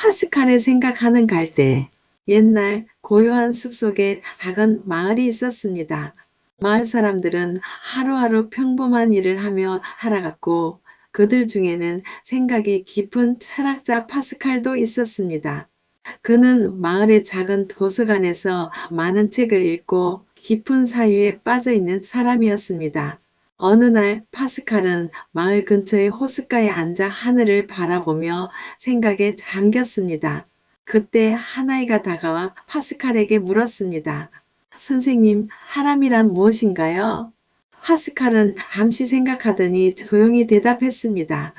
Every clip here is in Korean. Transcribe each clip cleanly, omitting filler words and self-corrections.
파스칼의 생각하는 갈대. 옛날 고요한 숲속에 작은 마을이 있었습니다. 마을 사람들은 하루하루 평범한 일을 하며 살아갔고 그들 중에는 생각이 깊은 철학자 파스칼도 있었습니다. 그는 마을의 작은 도서관에서 많은 책을 읽고 깊은 사유에 빠져 있는 사람이었습니다. 어느 날 파스칼은 마을 근처의 호숫가에 앉아 하늘을 바라보며 생각에 잠겼습니다. 그때 한 아이가 다가와 파스칼에게 물었습니다. 선생님, 사람이란 무엇인가요? 파스칼은 잠시 생각하더니 조용히 대답했습니다.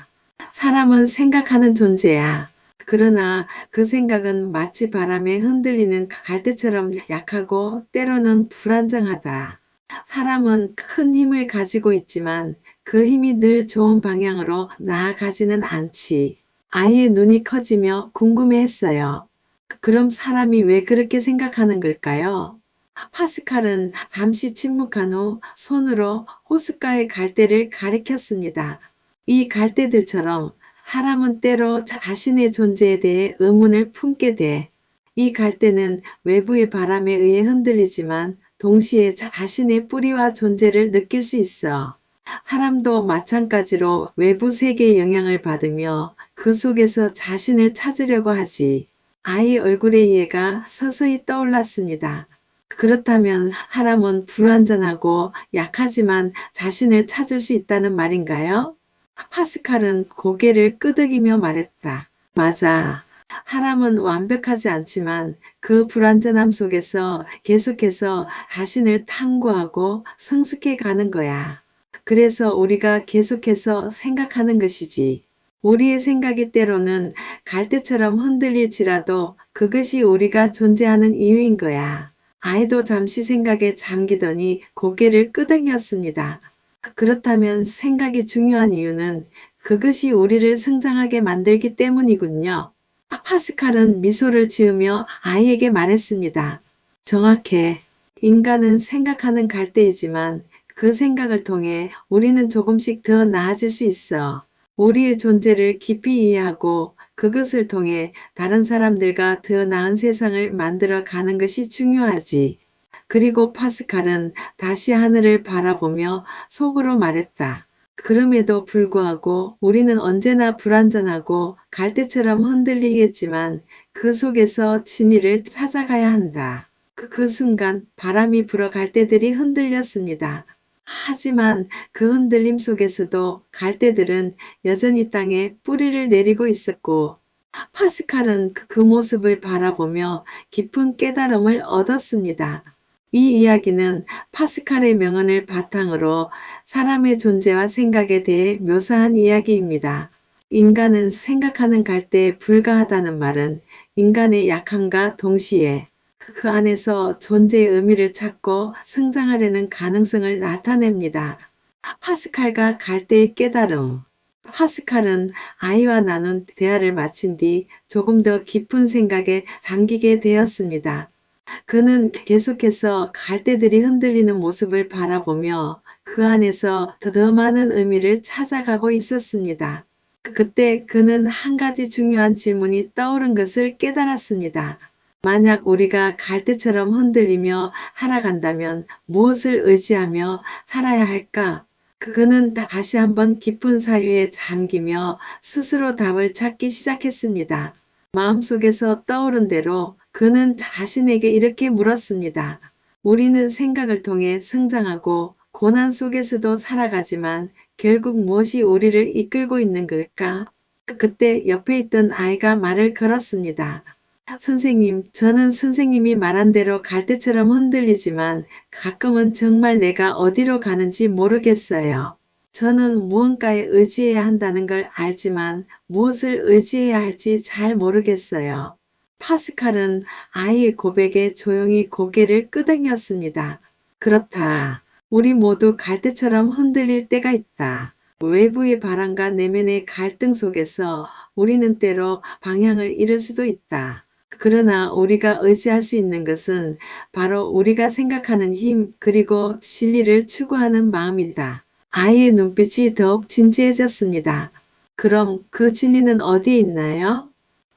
사람은 생각하는 존재야. 그러나 그 생각은 마치 바람에 흔들리는 갈대처럼 약하고 때로는 불안정하다. 사람은 큰 힘을 가지고 있지만 그 힘이 늘 좋은 방향으로 나아가지는 않지. 아이의 눈이 커지며 궁금해했어요. 그럼 사람이 왜 그렇게 생각하는 걸까요? 파스칼은 잠시 침묵한 후 손으로 호숫가의 갈대를 가리켰습니다. 이 갈대들처럼 사람은 때로 자신의 존재에 대해 의문을 품게 돼. 이 갈대는 외부의 바람에 의해 흔들리지만 동시에 자신의 뿌리와 존재를 느낄 수 있어. 사람도 마찬가지로 외부 세계의 영향을 받으며 그 속에서 자신을 찾으려고 하지. 아이 얼굴의 이해가 서서히 떠올랐습니다. 그렇다면 사람은 불완전하고 약하지만 자신을 찾을 수 있다는 말인가요? 파스칼은 고개를 끄덕이며 말했다. 맞아. 사람은 완벽하지 않지만 그 불완전함 속에서 계속해서 자신을 탐구하고 성숙해 가는 거야. 그래서 우리가 계속해서 생각하는 것이지. 우리의 생각이 때로는 갈대처럼 흔들릴지라도 그것이 우리가 존재하는 이유인 거야. 아이도 잠시 생각에 잠기더니 고개를 끄덕였습니다. 그렇다면 생각이 중요한 이유는 그것이 우리를 성장하게 만들기 때문이군요. 파스칼은 미소를 지으며 아이에게 말했습니다. 정확해. 인간은 생각하는 갈대이지만 그 생각을 통해 우리는 조금씩 더 나아질 수 있어. 우리의 존재를 깊이 이해하고 그것을 통해 다른 사람들과 더 나은 세상을 만들어 가는 것이 중요하지. 그리고 파스칼은 다시 하늘을 바라보며 속으로 말했다. 그럼에도 불구하고 우리는 언제나 불완전하고 갈대처럼 흔들리겠지만 그 속에서 진리를 찾아가야 한다. 그 순간 바람이 불어 갈대들이 흔들렸습니다. 하지만 그 흔들림 속에서도 갈대들은 여전히 땅에 뿌리를 내리고 있었고 파스칼은 그 모습을 바라보며 깊은 깨달음을 얻었습니다. 이 이야기는 파스칼의 명언을 바탕으로 사람의 존재와 생각에 대해 묘사한 이야기입니다. 인간은 생각하는 갈대에 불과하다는 말은 인간의 약함과 동시에 그 안에서 존재의 의미를 찾고 성장하려는 가능성을 나타냅니다. 파스칼과 갈대의 깨달음. 파스칼은 아이와 나눈 대화를 마친 뒤 조금 더 깊은 생각에 잠기게 되었습니다. 그는 계속해서 갈대들이 흔들리는 모습을 바라보며 그 안에서 더 많은 의미를 찾아가고 있었습니다. 그때 그는 한 가지 중요한 질문이 떠오른 것을 깨달았습니다. 만약 우리가 갈대처럼 흔들리며 살아간다면 무엇을 의지하며 살아야 할까? 그는 다시 한번 깊은 사유에 잠기며 스스로 답을 찾기 시작했습니다. 마음속에서 떠오른 대로 그는 자신에게 이렇게 물었습니다. 우리는 생각을 통해 성장하고 고난 속에서도 살아가지만 결국 무엇이 우리를 이끌고 있는 걸까? 그때 옆에 있던 아이가 말을 걸었습니다. 선생님, 저는 선생님이 말한 대로 갈대처럼 흔들리지만 가끔은 정말 내가 어디로 가는지 모르겠어요. 저는 무언가에 의지해야 한다는 걸 알지만 무엇을 의지해야 할지 잘 모르겠어요. 파스칼은 아이의 고백에 조용히 고개를 끄덕였습니다. 그렇다. 우리 모두 갈대처럼 흔들릴 때가 있다. 외부의 바람과 내면의 갈등 속에서 우리는 때로 방향을 잃을 수도 있다. 그러나 우리가 의지할 수 있는 것은 바로 우리가 생각하는 힘 그리고 진리를 추구하는 마음이다. 아이의 눈빛이 더욱 진지해졌습니다. 그럼 그 진리는 어디에 있나요?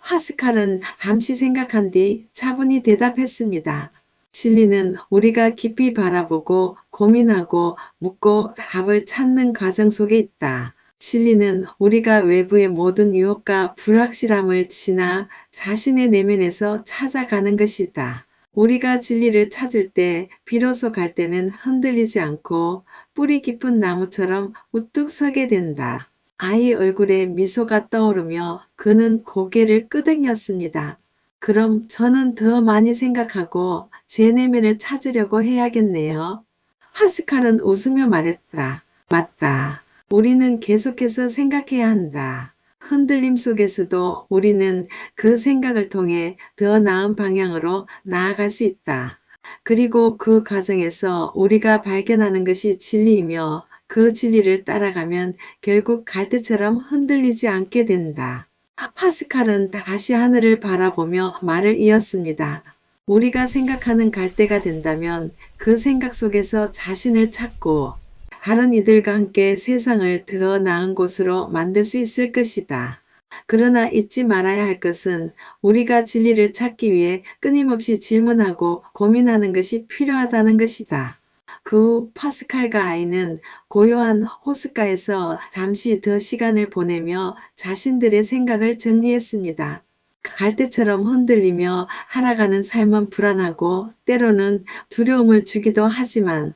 파스칼은 잠시 생각한 뒤 차분히 대답했습니다. 진리는 우리가 깊이 바라보고 고민하고 묻고 답을 찾는 과정 속에 있다. 진리는 우리가 외부의 모든 유혹과 불확실함을 지나 자신의 내면에서 찾아가는 것이다. 우리가 진리를 찾을 때 비로소 갈대는 흔들리지 않고 뿌리 깊은 나무처럼 우뚝 서게 된다. 아이 얼굴에 미소가 떠오르며 그는 고개를 끄덕였습니다. 그럼 저는 더 많이 생각하고 제 내면을 찾으려고 해야겠네요. 파스칼은 웃으며 말했다. 맞다. 우리는 계속해서 생각해야 한다. 흔들림 속에서도 우리는 그 생각을 통해 더 나은 방향으로 나아갈 수 있다. 그리고 그 과정에서 우리가 발견하는 것이 진리이며 그 진리를 따라가면 결국 갈대처럼 흔들리지 않게 된다. 파스칼은 다시 하늘을 바라보며 말을 이었습니다. 우리가 생각하는 갈대가 된다면 그 생각 속에서 자신을 찾고 다른 이들과 함께 세상을 더 나은 곳으로 만들 수 있을 것이다. 그러나 잊지 말아야 할 것은 우리가 진리를 찾기 위해 끊임없이 질문하고 고민하는 것이 필요하다는 것이다. 그 후 파스칼과 아이는 고요한 호숫가에서 잠시 더 시간을 보내며 자신들의 생각을 정리했습니다. 갈대처럼 흔들리며 살아가는 삶은 불안하고 때로는 두려움을 주기도 하지만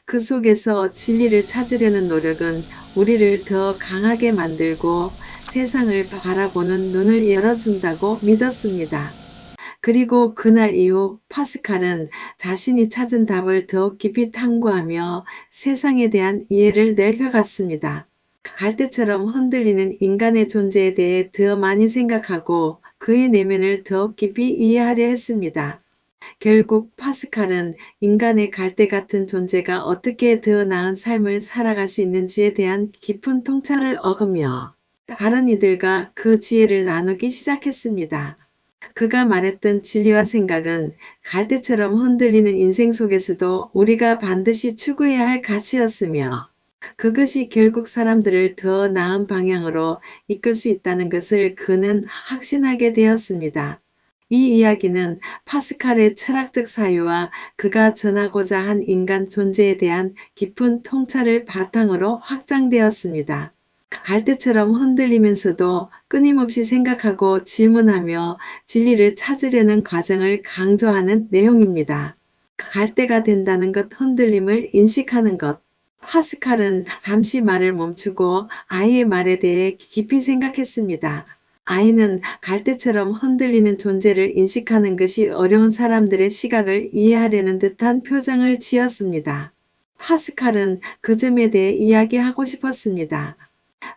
그 속에서 진리를 찾으려는 노력은 우리를 더 강하게 만들고 세상을 바라보는 눈을 열어준다고 믿었습니다. 그리고 그날 이후 파스칼은 자신이 찾은 답을 더욱 깊이 탐구하며 세상에 대한 이해를 넓혀갔습니다. 갈대처럼 흔들리는 인간의 존재에 대해 더 많이 생각하고 그의 내면을 더욱 깊이 이해하려 했습니다. 결국 파스칼은 인간의 갈대 같은 존재가 어떻게 더 나은 삶을 살아갈 수 있는지에 대한 깊은 통찰을 얻으며 다른 이들과 그 지혜를 나누기 시작했습니다. 그가 말했던 진리와 생각은 갈대처럼 흔들리는 인생 속에서도 우리가 반드시 추구해야 할 가치였으며 그것이 결국 사람들을 더 나은 방향으로 이끌 수 있다는 것을 그는 확신하게 되었습니다. 이 이야기는 파스칼의 철학적 사유와 그가 전하고자 한 인간 존재에 대한 깊은 통찰을 바탕으로 확장되었습니다. 갈대처럼 흔들리면서도 끊임없이 생각하고 질문하며 진리를 찾으려는 과정을 강조하는 내용입니다. 갈대가 된다는 것, 흔들림을 인식하는 것. 파스칼은 잠시 말을 멈추고 아이의 말에 대해 깊이 생각했습니다. 아이는 갈대처럼 흔들리는 존재를 인식하는 것이 어려운 사람들의 시각을 이해하려는 듯한 표정을 지었습니다. 파스칼은 그 점에 대해 이야기하고 싶었습니다.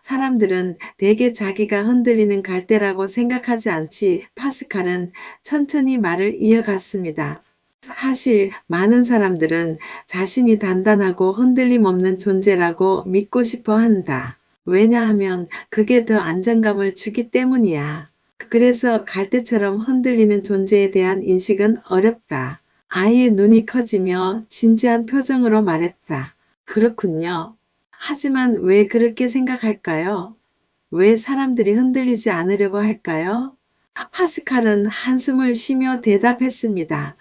사람들은 대개 자기가 흔들리는 갈대라고 생각하지 않지. 파스칼은 천천히 말을 이어갔습니다. 사실 많은 사람들은 자신이 단단하고 흔들림 없는 존재라고 믿고 싶어 한다. 왜냐하면 그게 더 안정감을 주기 때문이야. 그래서 갈대처럼 흔들리는 존재에 대한 인식은 어렵다. 아이의 눈이 커지며 진지한 표정으로 말했다. 그렇군요. 하지만 왜 그렇게 생각할까요? 왜 사람들이 흔들리지 않으려고 할까요? 파스칼은 한숨을 쉬며 대답했습니다.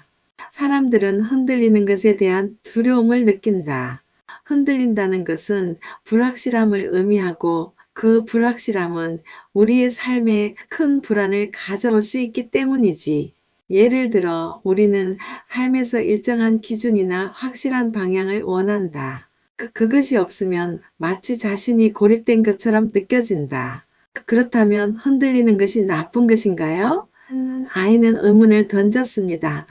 사람들은 흔들리는 것에 대한 두려움을 느낀다. 흔들린다는 것은 불확실함을 의미하고 그 불확실함은 우리의 삶에 큰 불안을 가져올 수 있기 때문이지. 예를 들어 우리는 삶에서 일정한 기준이나 확실한 방향을 원한다. 그것이 없으면 마치 자신이 고립된 것처럼 느껴진다. 그렇다면 흔들리는 것이 나쁜 것인가요? 아이는 의문을 던졌습니다.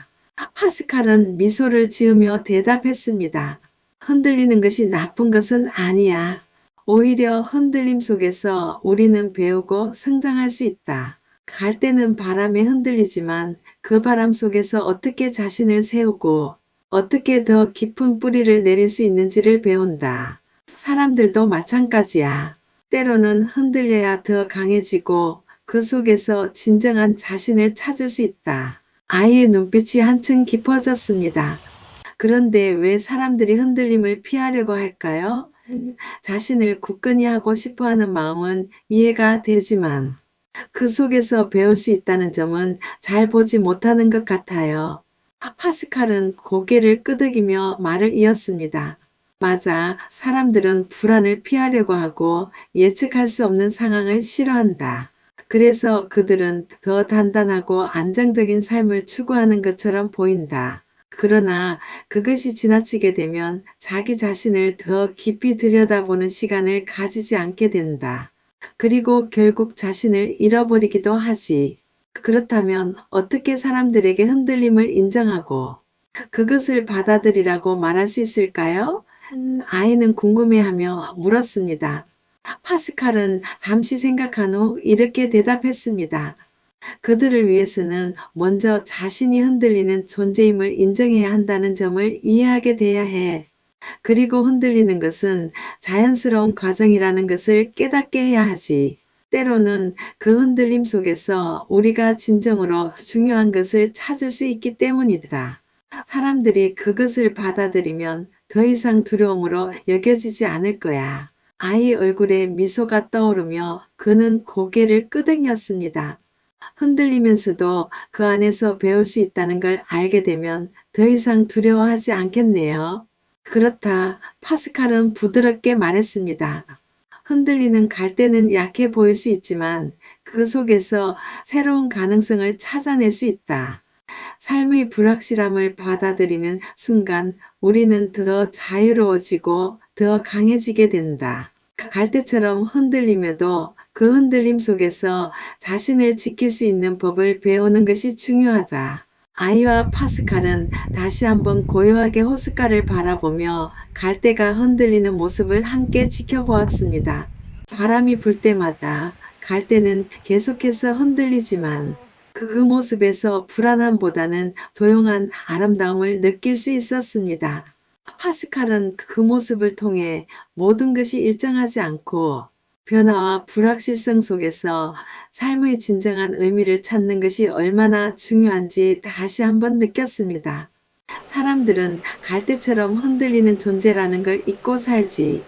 파스칼은 미소를 지으며 대답했습니다. 흔들리는 것이 나쁜 것은 아니야. 오히려 흔들림 속에서 우리는 배우고 성장할 수 있다. 갈대는 바람에 흔들리지만 그 바람 속에서 어떻게 자신을 세우고 어떻게 더 깊은 뿌리를 내릴 수 있는지를 배운다. 사람들도 마찬가지야. 때로는 흔들려야 더 강해지고 그 속에서 진정한 자신을 찾을 수 있다. 아이의 눈빛이 한층 깊어졌습니다. 그런데 왜 사람들이 흔들림을 피하려고 할까요? 자신을 굳건히 하고 싶어 하는 마음은 이해가 되지만 그 속에서 배울 수 있다는 점은 잘 보지 못하는 것 같아요. 파스칼은 고개를 끄덕이며 말을 이었습니다. 맞아, 사람들은 불안을 피하려고 하고 예측할 수 없는 상황을 싫어한다. 그래서 그들은 더 단단하고 안정적인 삶을 추구하는 것처럼 보인다. 그러나 그것이 지나치게 되면 자기 자신을 더 깊이 들여다보는 시간을 가지지 않게 된다. 그리고 결국 자신을 잃어버리기도 하지. 그렇다면 어떻게 사람들에게 흔들림을 인정하고 그것을 받아들이라고 말할 수 있을까요? 아이는 궁금해하며 물었습니다. 파스칼은 잠시 생각한 후 이렇게 대답했습니다. 그들을 위해서는 먼저 자신이 흔들리는 존재임을 인정해야 한다는 점을 이해하게 돼야 해. 그리고 흔들리는 것은 자연스러운 과정이라는 것을 깨닫게 해야 하지. 때로는 그 흔들림 속에서 우리가 진정으로 중요한 것을 찾을 수 있기 때문이다. 사람들이 그것을 받아들이면 더 이상 두려움으로 여겨지지 않을 거야. 아이 얼굴에 미소가 떠오르며 그는 고개를 끄덕였습니다. 흔들리면서도 그 안에서 배울 수 있다는 걸 알게 되면 더 이상 두려워하지 않겠네요. 그렇다. 파스칼은 부드럽게 말했습니다. 흔들리는 갈대는 약해 보일 수 있지만 그 속에서 새로운 가능성을 찾아낼 수 있다. 삶의 불확실함을 받아들이는 순간 우리는 더 자유로워지고 더 강해지게 된다. 갈대처럼 흔들림에도 그 흔들림 속에서 자신을 지킬 수 있는 법을 배우는 것이 중요하다. 아이와 파스칼은 다시 한번 고요하게 호숫가를 바라보며 갈대가 흔들리는 모습을 함께 지켜보았습니다. 바람이 불 때마다 갈대는 계속해서 흔들리지만 그 모습에서 불안함보다는 조용한 아름다움을 느낄 수 있었습니다. 파스칼은 그 모습을 통해 모든 것이 일정하지 않고 변화와 불확실성 속에서 삶의 진정한 의미를 찾는 것이 얼마나 중요한지 다시 한번 느꼈습니다. 사람들은 갈대처럼 흔들리는 존재라는 걸 잊고 살지.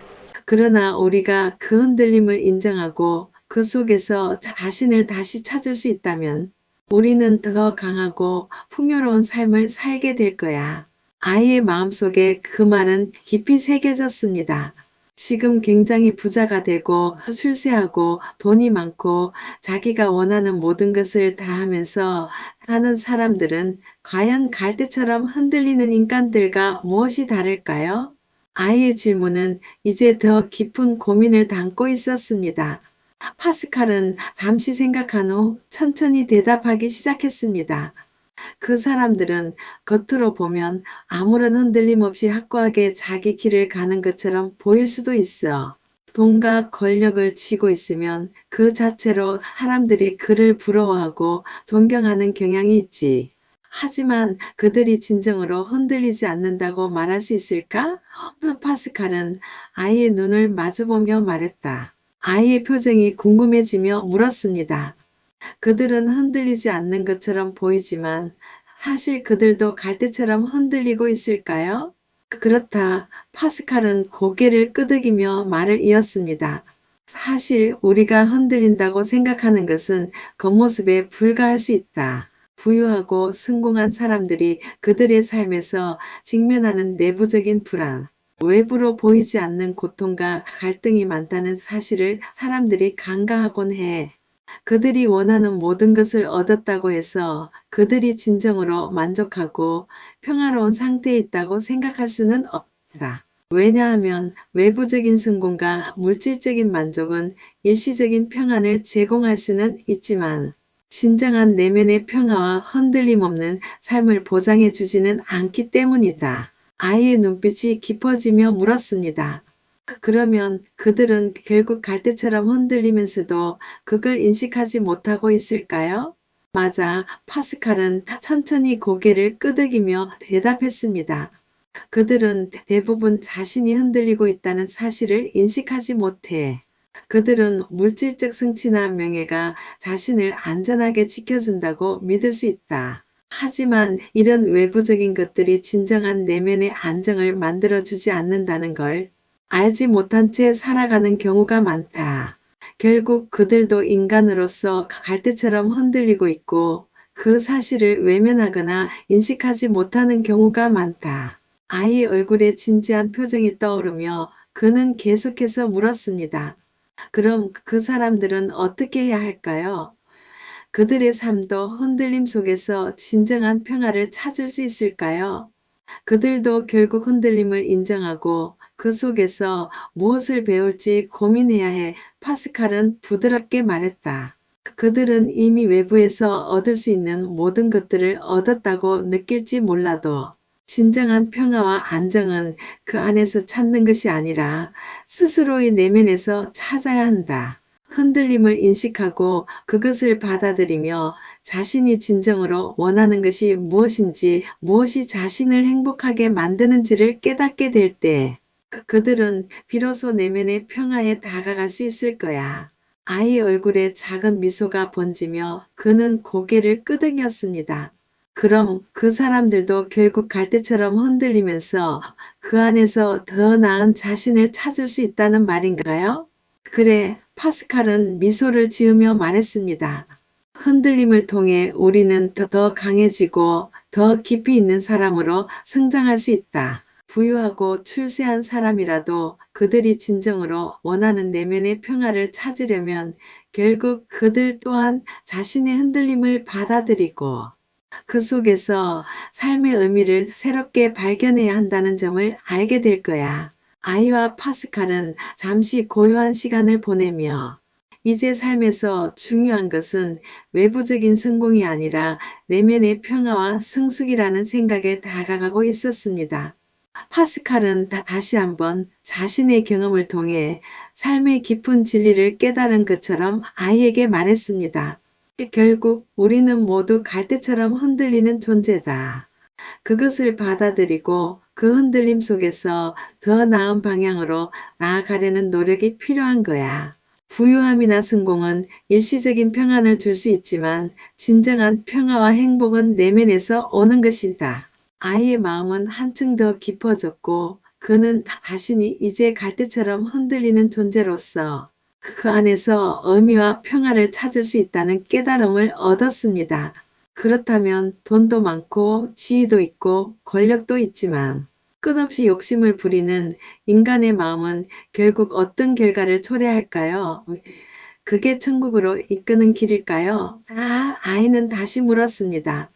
그러나 우리가 그 흔들림을 인정하고 그 속에서 자신을 다시 찾을 수 있다면 우리는 더 강하고 풍요로운 삶을 살게 될 거야. 아이의 마음속에 그 말은 깊이 새겨졌습니다. 지금 굉장히 부자가 되고 출세하고 돈이 많고 자기가 원하는 모든 것을 다 하면서 사는 사람들은 과연 갈대처럼 흔들리는 인간들과 무엇이 다를까요? 아이의 질문은 이제 더 깊은 고민을 담고 있었습니다. 파스칼은 잠시 생각한 후 천천히 대답하기 시작했습니다. 그 사람들은 겉으로 보면 아무런 흔들림 없이 확고하게 자기 길을 가는 것처럼 보일 수도 있어. 돈과 권력을 쥐고 있으면 그 자체로 사람들이 그를 부러워하고 존경하는 경향이 있지. 하지만 그들이 진정으로 흔들리지 않는다고 말할 수 있을까? 파스칼은 아이의 눈을 마주보며 말했다. 아이의 표정이 궁금해지며 물었습니다. 그들은 흔들리지 않는 것처럼 보이지만 사실 그들도 갈대처럼 흔들리고 있을까요? 그렇다. 파스칼은 고개를 끄덕이며 말을 이었습니다. 사실 우리가 흔들린다고 생각하는 것은 겉모습에 불과할 수 있다. 부유하고 성공한 사람들이 그들의 삶에서 직면하는 내부적인 불안, 외부로 보이지 않는 고통과 갈등이 많다는 사실을 사람들이 간과하곤 해. 그들이 원하는 모든 것을 얻었다고 해서 그들이 진정으로 만족하고 평화로운 상태에 있다고 생각할 수는 없다. 왜냐하면 외부적인 성공과 물질적인 만족은 일시적인 평안을 제공할 수는 있지만 진정한 내면의 평화와 흔들림 없는 삶을 보장해 주지는 않기 때문이다. 아이의 눈빛이 깊어지며 물었습니다. 그러면 그들은 결국 갈대처럼 흔들리면서도 그걸 인식하지 못하고 있을까요? 맞아. 파스칼은 천천히 고개를 끄덕이며 대답했습니다. 그들은 대부분 자신이 흔들리고 있다는 사실을 인식하지 못해. 그들은 물질적 성취나 명예가 자신을 안전하게 지켜준다고 믿을 수 있다. 하지만 이런 외부적인 것들이 진정한 내면의 안정을 만들어주지 않는다는 걸 알지 못한 채 살아가는 경우가 많다. 결국 그들도 인간으로서 갈대처럼 흔들리고 있고 그 사실을 외면하거나 인식하지 못하는 경우가 많다. 아이의 얼굴에 진지한 표정이 떠오르며 그는 계속해서 물었습니다. 그럼 그 사람들은 어떻게 해야 할까요? 그들의 삶도 흔들림 속에서 진정한 평화를 찾을 수 있을까요? 그들도 결국 흔들림을 인정하고 그 속에서 무엇을 배울지 고민해야 해. 파스칼은 부드럽게 말했다. 그들은 이미 외부에서 얻을 수 있는 모든 것들을 얻었다고 느낄지 몰라도 진정한 평화와 안정은 그 안에서 찾는 것이 아니라 스스로의 내면에서 찾아야 한다. 흔들림을 인식하고 그것을 받아들이며 자신이 진정으로 원하는 것이 무엇인지, 무엇이 자신을 행복하게 만드는지를 깨닫게 될 때, 그들은 비로소 내면의 평화에 다가갈 수 있을 거야. 아이 얼굴에 작은 미소가 번지며 그는 고개를 끄덕였습니다. 그럼 그 사람들도 결국 갈대처럼 흔들리면서 그 안에서 더 나은 자신을 찾을 수 있다는 말인가요? 그래, 파스칼은 미소를 지으며 말했습니다. 흔들림을 통해 우리는 더 강해지고 더 깊이 있는 사람으로 성장할 수 있다. 부유하고 출세한 사람이라도 그들이 진정으로 원하는 내면의 평화를 찾으려면 결국 그들 또한 자신의 흔들림을 받아들이고 그 속에서 삶의 의미를 새롭게 발견해야 한다는 점을 알게 될 거야. 아이와 파스칼은 잠시 고요한 시간을 보내며 이제 삶에서 중요한 것은 외부적인 성공이 아니라 내면의 평화와 성숙이라는 생각에 다가가고 있었습니다. 파스칼은 다시 한번 자신의 경험을 통해 삶의 깊은 진리를 깨달은 것처럼 아이에게 말했습니다. 결국 우리는 모두 갈대처럼 흔들리는 존재다. 그것을 받아들이고 그 흔들림 속에서 더 나은 방향으로 나아가려는 노력이 필요한 거야. 부유함이나 성공은 일시적인 평안을 줄 수 있지만 진정한 평화와 행복은 내면에서 오는 것이다. 아이의 마음은 한층 더 깊어졌고 그는 자신이 이제 갈대처럼 흔들리는 존재로서 그 안에서 의미와 평화를 찾을 수 있다는 깨달음을 얻었습니다. 그렇다면 돈도 많고 지위도 있고 권력도 있지만 끝없이 욕심을 부리는 인간의 마음은 결국 어떤 결과를 초래할까요? 그게 천국으로 이끄는 길일까요? 아이는 다시 물었습니다.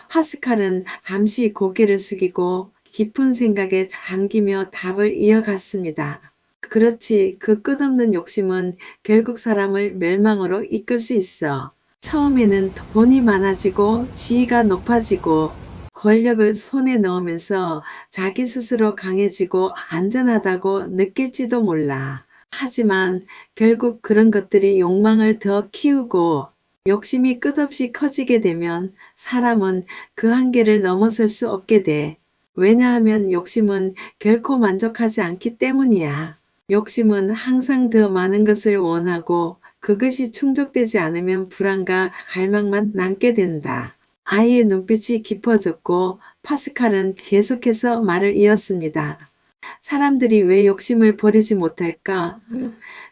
파스칼은 잠시 고개를 숙이고 깊은 생각에 잠기며 답을 이어갔습니다. 그렇지, 그 끝없는 욕심은 결국 사람을 멸망으로 이끌 수 있어. 처음에는 돈이 많아지고 지위가 높아지고 권력을 손에 넣으면서 자기 스스로 강해지고 안전하다고 느낄지도 몰라. 하지만 결국 그런 것들이 욕망을 더 키우고 욕심이 끝없이 커지게 되면 사람은 그 한계를 넘어설 수 없게 돼. 왜냐하면 욕심은 결코 만족하지 않기 때문이야. 욕심은 항상 더 많은 것을 원하고 그것이 충족되지 않으면 불안과 갈망만 남게 된다. 아이의 눈빛이 깊어졌고 파스칼은 계속해서 말을 이었습니다. 사람들이 왜 욕심을 버리지 못할까?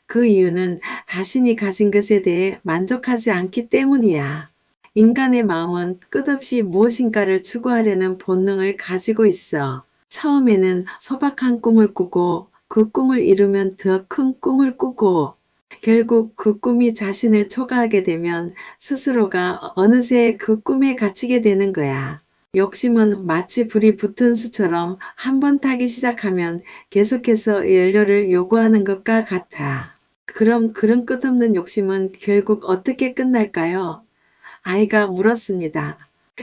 그 이유는 자신이 가진 것에 대해 만족하지 않기 때문이야. 인간의 마음은 끝없이 무엇인가를 추구하려는 본능을 가지고 있어. 처음에는 소박한 꿈을 꾸고 그 꿈을 이루면 더 큰 꿈을 꾸고 결국 그 꿈이 자신을 초과하게 되면 스스로가 어느새 그 꿈에 갇히게 되는 거야. 욕심은 마치 불이 붙은 수처럼 한 번 타기 시작하면 계속해서 연료를 요구하는 것과 같아. 그럼 그런 끝없는 욕심은 결국 어떻게 끝날까요? 아이가 물었습니다.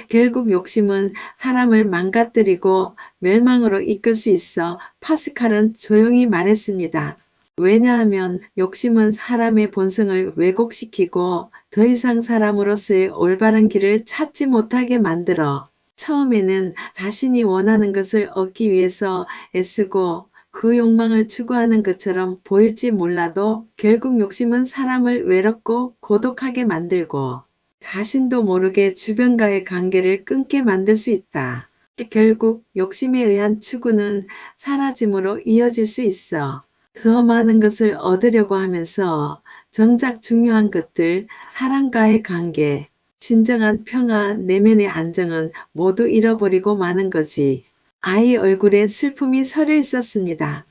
결국 욕심은 사람을 망가뜨리고 멸망으로 이끌 수 있어. 파스칼은 조용히 말했습니다. 왜냐하면 욕심은 사람의 본성을 왜곡시키고 더 이상 사람으로서의 올바른 길을 찾지 못하게 만들어. 처음에는 자신이 원하는 것을 얻기 위해서 애쓰고 그 욕망을 추구하는 것처럼 보일지 몰라도 결국 욕심은 사람을 외롭고 고독하게 만들고 자신도 모르게 주변과의 관계를 끊게 만들 수 있다. 결국 욕심에 의한 추구는 사라짐으로 이어질 수 있어. 더 많은 것을 얻으려고 하면서 정작 중요한 것들, 사람과의 관계, 진정한 평화, 내면의 안정은 모두 잃어버리고 마는 거지. 아이 얼굴에 슬픔이 서려 있었습니다.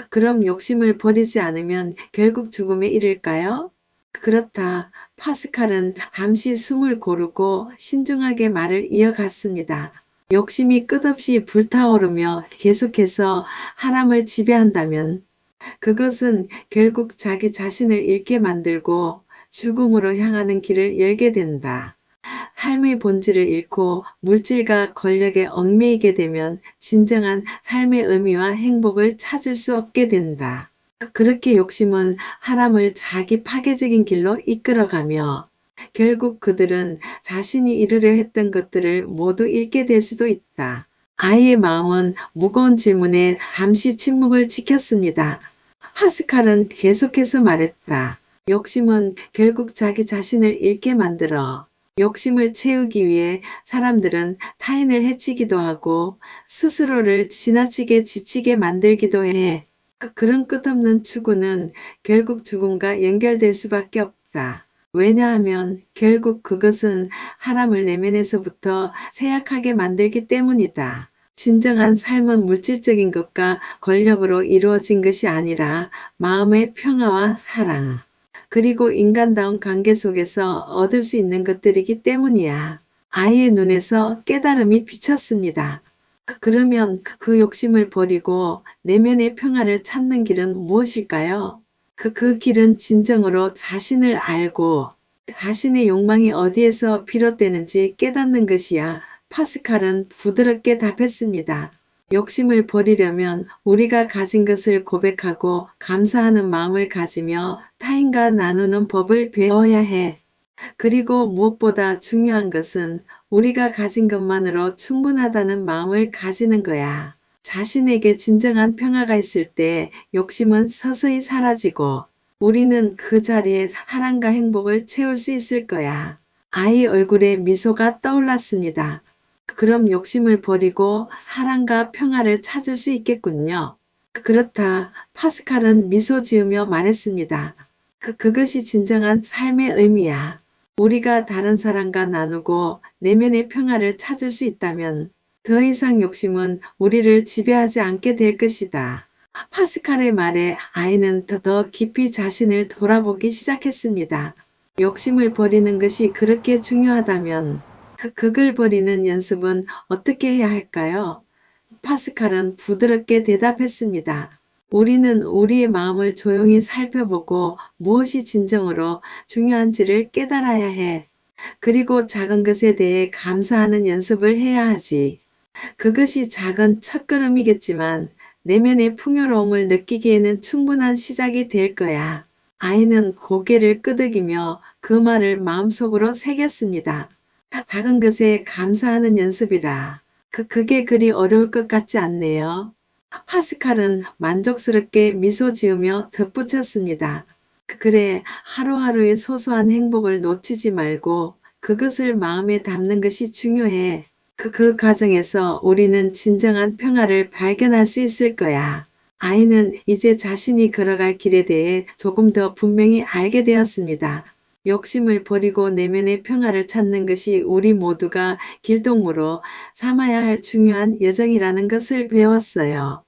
그럼 욕심을 버리지 않으면 결국 죽음에 이를까요? 그렇다. 파스칼은 잠시 숨을 고르고 신중하게 말을 이어갔습니다. 욕심이 끝없이 불타오르며 계속해서 사람을 지배한다면 그것은 결국 자기 자신을 잃게 만들고 죽음으로 향하는 길을 열게 된다. 삶의 본질을 잃고 물질과 권력에 얽매이게 되면 진정한 삶의 의미와 행복을 찾을 수 없게 된다. 그렇게 욕심은 사람을 자기 파괴적인 길로 이끌어가며 결국 그들은 자신이 이루려 했던 것들을 모두 잃게 될 수도 있다. 아이의 마음은 무거운 질문에 잠시 침묵을 지켰습니다. 파스칼은 계속해서 말했다. 욕심은 결국 자기 자신을 잃게 만들어. 욕심을 채우기 위해 사람들은 타인을 해치기도 하고 스스로를 지나치게 지치게 만들기도 해. 그런 끝없는 추구는 결국 죽음과 연결될 수밖에 없다. 왜냐하면 결국 그것은 사람을 내면에서부터 쇠약하게 만들기 때문이다. 진정한 삶은 물질적인 것과 권력으로 이루어진 것이 아니라 마음의 평화와 사랑, 그리고 인간다운 관계 속에서 얻을 수 있는 것들이기 때문이야. 아이의 눈에서 깨달음이 비쳤습니다. 그러면 그 욕심을 버리고 내면의 평화를 찾는 길은 무엇일까요? 그 길은 진정으로 자신을 알고 자신의 욕망이 어디에서 비롯되는지 깨닫는 것이야. 파스칼은 부드럽게 답했습니다. 욕심을 버리려면 우리가 가진 것을 고백하고 감사하는 마음을 가지며 타인과 나누는 법을 배워야 해. 그리고 무엇보다 중요한 것은 우리가 가진 것만으로 충분하다는 마음을 가지는 거야. 자신에게 진정한 평화가 있을 때 욕심은 서서히 사라지고 우리는 그 자리에 사랑과 행복을 채울 수 있을 거야. 아이 얼굴에 미소가 떠올랐습니다. 그럼 욕심을 버리고 사랑과 평화를 찾을 수 있겠군요. 그렇다. 파스칼은 미소 지으며 말했습니다. 그것이 진정한 삶의 의미야. 우리가 다른 사람과 나누고 내면의 평화를 찾을 수 있다면 더 이상 욕심은 우리를 지배하지 않게 될 것이다. 파스칼의 말에 아이는 더 깊이 자신을 돌아보기 시작했습니다. 욕심을 버리는 것이 그렇게 중요하다면 그걸 버리는 연습은 어떻게 해야 할까요? 파스칼은 부드럽게 대답했습니다. 우리는 우리의 마음을 조용히 살펴보고 무엇이 진정으로 중요한지를 깨달아야 해. 그리고 작은 것에 대해 감사하는 연습을 해야 하지. 그것이 작은 첫걸음이겠지만 내면의 풍요로움을 느끼기에는 충분한 시작이 될 거야. 아이는 고개를 끄덕이며 그 말을 마음속으로 새겼습니다. 작은 것에 감사하는 연습이라. 그게 그리 어려울 것 같지 않네요. 파스칼은 만족스럽게 미소 지으며 덧붙였습니다. 그래, 하루하루의 소소한 행복을 놓치지 말고 그것을 마음에 담는 것이 중요해. 그 과정에서 우리는 진정한 평화를 발견할 수 있을 거야. 아이는 이제 자신이 걸어갈 길에 대해 조금 더 분명히 알게 되었습니다. 욕심을 버리고 내면의 평화를 찾는 것이 우리 모두가 길동무로 삼아야 할 중요한 여정이라는 것을 배웠어요.